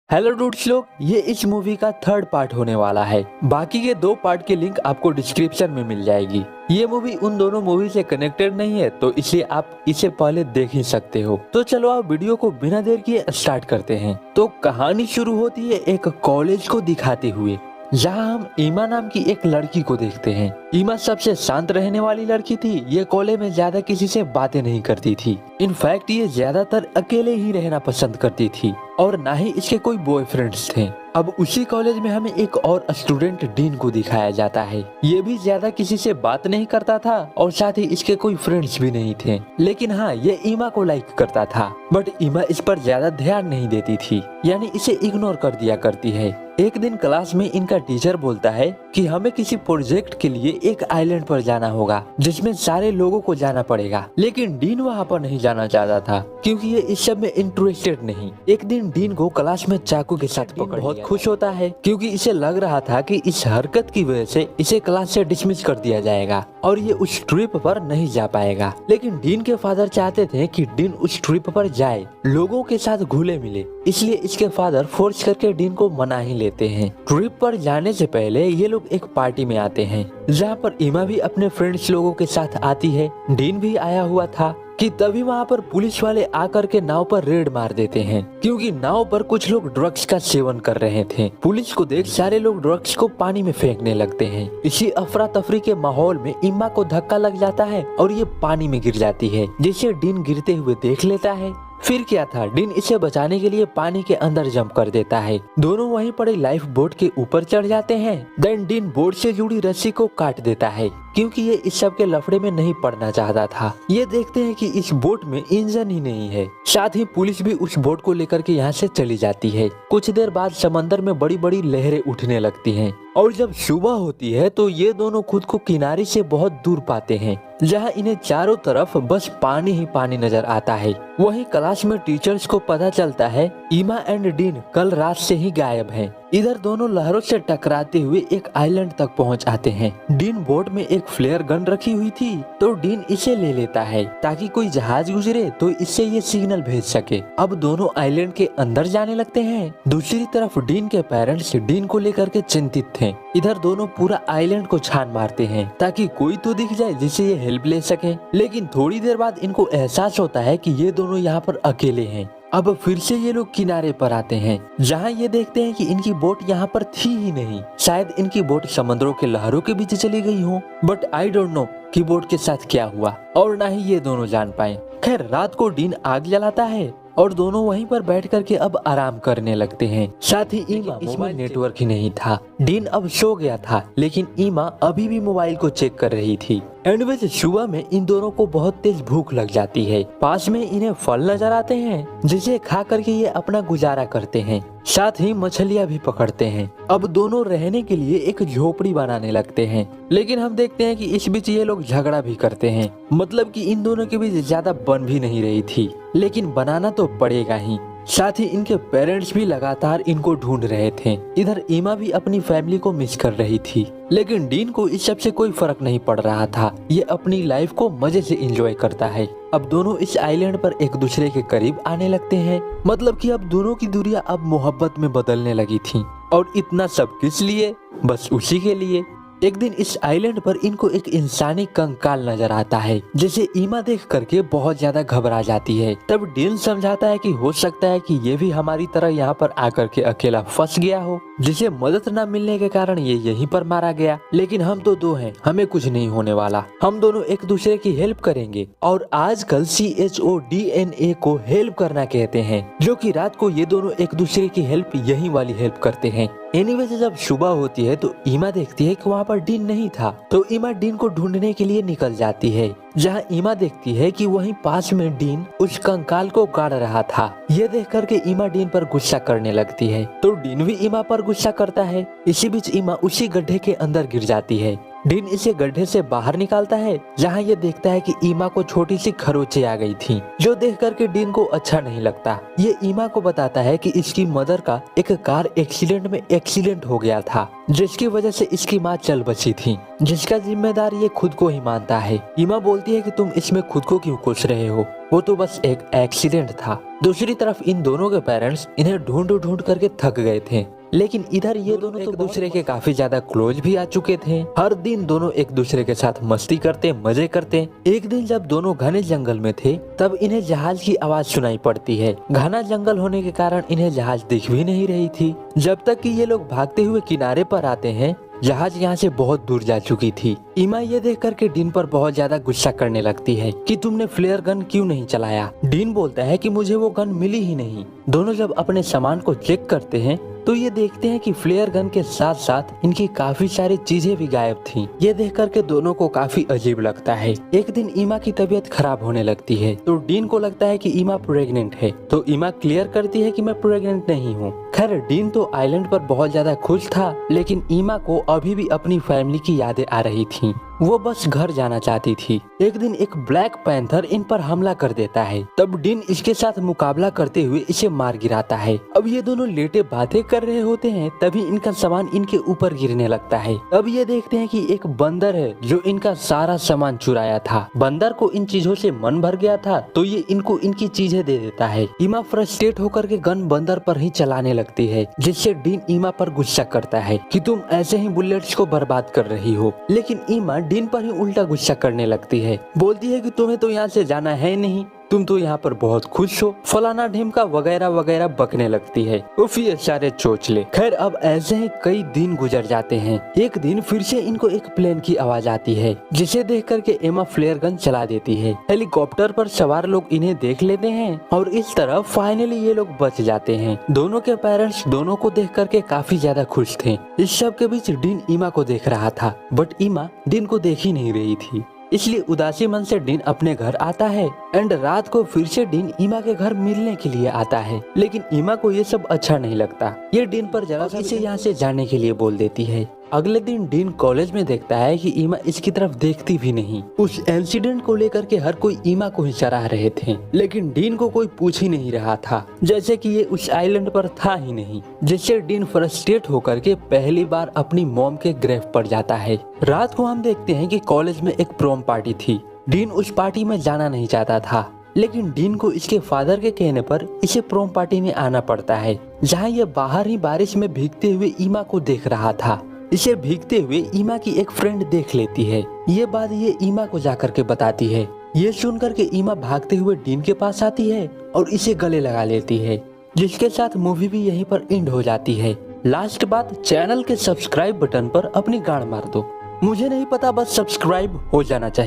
Hello dudes लोग, ये इस मूवी का थर्ड पार्ट होने वाला है। बाकी के दो पार्ट की लिंक आपको डिस्क्रिप्शन में मिल जाएगी। ये मूवी उन दोनों मूवी से कनेक्टेड नहीं है, तो इसलिए आप इसे पहले देख ही सकते हो। तो चलो आप वीडियो को बिना देर किए स्टार्ट करते हैं। तो कहानी शुरू होती है एक कॉलेज को दिखाते हुए, जहाँ हम ईमा नाम की एक लड़की को देखते हैं। ईमा सबसे शांत रहने वाली लड़की थी। ये कॉलेज में ज्यादा किसी से बातें नहीं करती थी। इनफैक्ट ये ज्यादातर अकेले ही रहना पसंद करती थी और ना ही इसके कोई बॉयफ्रेंड्स थे। अब उसी कॉलेज में हमें एक और स्टूडेंट डीन को दिखाया जाता है। ये भी ज्यादा किसी से बात नहीं करता था और साथ ही इसके कोई फ्रेंड्स भी नहीं थे। लेकिन हाँ, ये ईमा को लाइक करता था, बट ईमा इस पर ज्यादा ध्यान नहीं देती थी, यानी इसे इग्नोर कर दिया करती है। एक दिन क्लास में इनका टीचर बोलता है कि हमें किसी प्रोजेक्ट के लिए एक आइलैंड पर जाना होगा, जिसमें सारे लोगों को जाना पड़ेगा। लेकिन डीन वहाँ पर नहीं जाना चाहता था, क्योंकि ये इस सब में इंटरेस्टेड नहीं। एक दिन डीन को क्लास में चाकू के साथ पकड़ बहुत खुश होता है, क्योंकि इसे लग रहा था कि इस हरकत की वजह से इसे क्लास से डिसमिस कर दिया जाएगा और ये उस ट्रिप पर नहीं जा पाएगा। लेकिन डीन के फादर चाहते थे कि डीन उस ट्रिप पर जाए, लोगों के साथ घुले मिले, इसलिए इसके फादर फोर्स करके डीन को मना ही लेते हैं। ट्रिप पर जाने से पहले ये लोग एक पार्टी में आते हैं, जहाँ पर ईमा भी अपने फ्रेंड्स लोगों के साथ आती है। डीन भी आया हुआ था कि तभी वहाँ पर पुलिस वाले आकर के नाव पर रेड मार देते हैं, क्योंकि नाव पर कुछ लोग ड्रग्स का सेवन कर रहे थे। पुलिस को देख सारे लोग ड्रग्स को पानी में फेंकने लगते हैं। इसी अफरा तफरी के माहौल में ईमा को धक्का लग जाता है और ये पानी में गिर जाती है, जिसे डीन गिरते हुए देख लेता है। फिर क्या था, डीन इसे बचाने के लिए पानी के अंदर जंप कर देता है। दोनों वहीं पड़े लाइफ बोट के ऊपर चढ़ जाते हैं। देन डीन बोट से जुड़ी रस्सी को काट देता है, क्योंकि ये इस सब के लफड़े में नहीं पड़ना चाहता था। ये देखते हैं कि इस बोट में इंजन ही नहीं है। साथ ही पुलिस भी उस बोट को लेकर के यहाँ से चली जाती है। कुछ देर बाद समंदर में बड़ी बड़ी लहरें उठने लगती हैं और जब सुबह होती है तो ये दोनों खुद को किनारे से बहुत दूर पाते हैं, जहाँ इन्हें चारों तरफ बस पानी ही पानी नजर आता है। वहीं क्लास में टीचर्स को पता चलता है ईमा एंड डीन कल रात से ही गायब हैं। इधर दोनों लहरों से टकराते हुए एक आइलैंड तक पहुंच आते हैं। डीन बोट में एक फ्लेयर गन रखी हुई थी, तो डीन इसे ले लेता है ताकि कोई जहाज गुजरे तो इससे ये सिग्नल भेज सके। अब दोनों आइलैंड के अंदर जाने लगते हैं। दूसरी तरफ डीन के पेरेंट्स डीन को लेकर के चिंतित थे। इधर दोनों पूरा आइलैंड को छान मारते हैं ताकि कोई तो दिख जाए जिससे ये हेल्प ले सके। लेकिन थोड़ी देर बाद इनको एहसास होता है कि ये दोनों यहाँ पर अकेले हैं। अब फिर से ये लोग किनारे पर आते हैं, जहाँ ये देखते हैं कि इनकी बोट यहाँ पर थी ही नहीं। शायद इनकी बोट समुद्रों के लहरों के बीच चली गई हो, बट आई डोंट नो कि बोट के साथ क्या हुआ, और ना ही ये दोनों जान पाए। खैर, रात को डीन आग जलाता है और दोनों वहीं पर बैठ करके अब आराम करने लगते हैं। साथ ही ईमा, इसमें नेटवर्क ही नहीं था। डीन अब सो गया था, लेकिन ईमा अभी भी मोबाइल को चेक कर रही थी। एंड सुबह में इन दोनों को बहुत तेज भूख लग जाती है। पास में इन्हें फल नजर आते हैं, जिसे खा करके ये अपना गुजारा करते हैं। साथ ही मछलियाँ भी पकड़ते हैं। अब दोनों रहने के लिए एक झोपड़ी बनाने लगते हैं, लेकिन हम देखते हैं कि इस बीच ये लोग झगड़ा भी करते हैं। मतलब कि इन दोनों के बीच ज्यादा बन भी नहीं रही थी, लेकिन बनाना तो पड़ेगा ही। साथ ही इनके पेरेंट्स भी लगातार इनको ढूंढ रहे थे। इधर ईमा भी अपनी फैमिली को मिस कर रही थी, लेकिन डीन को इस सब से कोई फर्क नहीं पड़ रहा था। ये अपनी लाइफ को मजे से एंजॉय करता है। अब दोनों इस आइलैंड पर एक दूसरे के करीब आने लगते हैं। मतलब कि अब दोनों की दूरियां अब मोहब्बत में बदलने लगी थी। और इतना सब किस लिए? बस उसी के लिए। एक दिन इस आइलैंड पर इनको एक इंसानी कंकाल नजर आता है, जिसे ईमा देख करके बहुत ज्यादा घबरा जाती है। तब डीन समझाता है कि हो सकता है कि ये भी हमारी तरह यहाँ पर आकर के अकेला फंस गया हो, जिसे मदद न मिलने के कारण ये यहीं पर मारा गया। लेकिन हम तो दो हैं, हमें कुछ नहीं होने वाला। हम दोनों एक दूसरे की हेल्प करेंगे। और आजकल CHODNA को हेल्प करना कहते हैं, जो कि रात को ये दोनों एक दूसरे की हेल्प, यही वाली हेल्प करते हैं। एनीवे, जब सुबह होती है तो ईमा देखती है कि वहाँ पर डीन नहीं था, तो ईमा डीन को ढूंढने के लिए निकल जाती है। जहाँ ईमा देखती है कि वहीं पास में डीन उस कंकाल को गाड़ रहा था। ये देख करके ईमा डीन पर गुस्सा करने लगती है, तो डीन भी ईमा पर गुस्सा करता है। इसी बीच ईमा उसी गड्ढे के अंदर गिर जाती है। डीन इसे गड्ढे से बाहर निकालता है जहाँ ये देखता है कि ईमा को छोटी सी खरोंचे आ गई थी, जो देख करके डीन को अच्छा नहीं लगता। ये ईमा को बताता है कि इसकी मदर का एक कार एक्सीडेंट में एक्सीडेंट हो गया था, जिसकी वजह से इसकी माँ चल बची थी, जिसका जिम्मेदार ये खुद को ही मानता है। ईमा बोलती है कि तुम इसमें खुद को क्यों कोस रहे हो, वो तो बस एक एक्सीडेंट था। दूसरी तरफ इन दोनों के पेरेंट्स इन्हें ढूंढ ढूंढ करके थक गए थे, लेकिन इधर ये दोनों एक दूसरे के काफी ज्यादा क्लोज भी आ चुके थे। हर दिन दोनों एक दूसरे के साथ मस्ती करते, मजे करते। एक दिन जब दोनों घने जंगल में थे तब इन्हें जहाज की आवाज सुनाई पड़ती है। घना जंगल होने के कारण इन्हें जहाज दिख भी नहीं रही थी, जब तक कि ये लोग भागते हुए किनारे पर आते हैं। जहाज यहाँ से बहुत दूर जा चुकी थी। ईमा ये देख करके डीन पर बहुत ज्यादा गुस्सा करने लगती है कि तुमने फ्लेयर गन क्यों नहीं चलाया। डीन बोलता है कि मुझे वो गन मिली ही नहीं। दोनों जब अपने सामान को चेक करते हैं तो ये देखते हैं कि फ्लेयर गन के साथ साथ इनकी काफी सारी चीजें भी गायब थीं। ये देख करके दोनों को काफी अजीब लगता है। एक दिन ईमा की तबीयत खराब होने लगती है तो डीन को लगता है कि ईमा प्रेग्नेंट है, तो ईमा क्लियर करती है कि मैं प्रेग्नेंट नहीं हूँ। खैर डीन तो आइलैंड पर बहुत ज्यादा खुश था, लेकिन ईमा को अभी भी अपनी फैमिली की यादें आ रही थी। वो बस घर जाना चाहती थी। एक दिन एक ब्लैक पैंथर इन पर हमला कर देता है, तब डीन इसके साथ मुकाबला करते हुए इसे मार गिराता है। अब ये दोनों लेटे बातें कर रहे होते हैं, तभी इनका सामान इनके ऊपर गिरने लगता है। अब ये देखते हैं कि एक बंदर है जो इनका सारा सामान चुराया था। बंदर को इन चीजों से मन भर गया था, तो ये इनको इनकी चीजें दे देता है। ईमा फ्रस्ट्रेट होकर के गन बंदर पर ही चलाने लगती है, जिससे डीन ईमा पर गुस्सा करता है कि तुम ऐसे ही बुलेट्स को बर्बाद कर रही हो। लेकिन ईमा डीन पर ही उल्टा गुस्सा करने लगती है, बोलती है कि तुम्हें तो यहाँ से जाना है नहीं, तुम तो यहाँ पर बहुत खुश हो, फलाना ढिमका वगैरह वगैरह बकने लगती है। उफ ये सारे चोचले। खैर अब ऐसे ही कई दिन गुजर जाते हैं। एक दिन फिर से इनको एक प्लेन की आवाज आती है, जिसे देख करके एमा फ्लेयर गन चला देती है। हेलीकॉप्टर पर सवार लोग इन्हें देख लेते हैं और इस तरह फाइनली ये लोग बच जाते हैं। दोनों के पेरेंट्स दोनों को देख करके काफी ज्यादा खुश थे। इस सब के बीच डीन ईमा को देख रहा था, बट ईमा डीन को देख ही नहीं रही थी, इसलिए उदासी मन से डीन अपने घर आता है। एंड रात को फिर से डीन ईमा के घर मिलने के लिए आता है, लेकिन ईमा को ये सब अच्छा नहीं लगता। ये डीन पर जरा सा इसे यहाँ से जाने के लिए बोल देती है। अगले दिन डीन कॉलेज में देखता है कि ईमा इसकी तरफ देखती भी नहीं। उस इंसिडेंट को लेकर के हर कोई ईमा को ही सराह रहे थे, लेकिन डीन को कोई पूछ ही नहीं रहा था, जैसे कि ये उस आइलैंड पर था ही नहीं। जिससे डीन फ्रस्ट्रेट होकर के पहली बार अपनी मॉम के ग्रेव पर जाता है। रात को हम देखते हैं कि कॉलेज में एक प्रोम पार्टी थी। डीन उस पार्टी में जाना नहीं चाहता था, लेकिन डीन को इसके फादर के कहने पर इसे प्रोम पार्टी में आना पड़ता है, जहाँ ये बाहर ही बारिश में भीगते हुए ईमा को देख रहा था। इसे भीगते हुए ईमा की एक फ्रेंड देख लेती है। ये बात ये ईमा को जाकर के बताती है। ये सुनकर के ईमा भागते हुए डीन के पास आती है और इसे गले लगा लेती है, जिसके साथ मूवी भी यहीं पर एंड हो जाती है। लास्ट बात, चैनल के सब्सक्राइब बटन पर अपनी गाड़ मार दो। मुझे नहीं पता, बस सब्सक्राइब हो जाना चाहिए।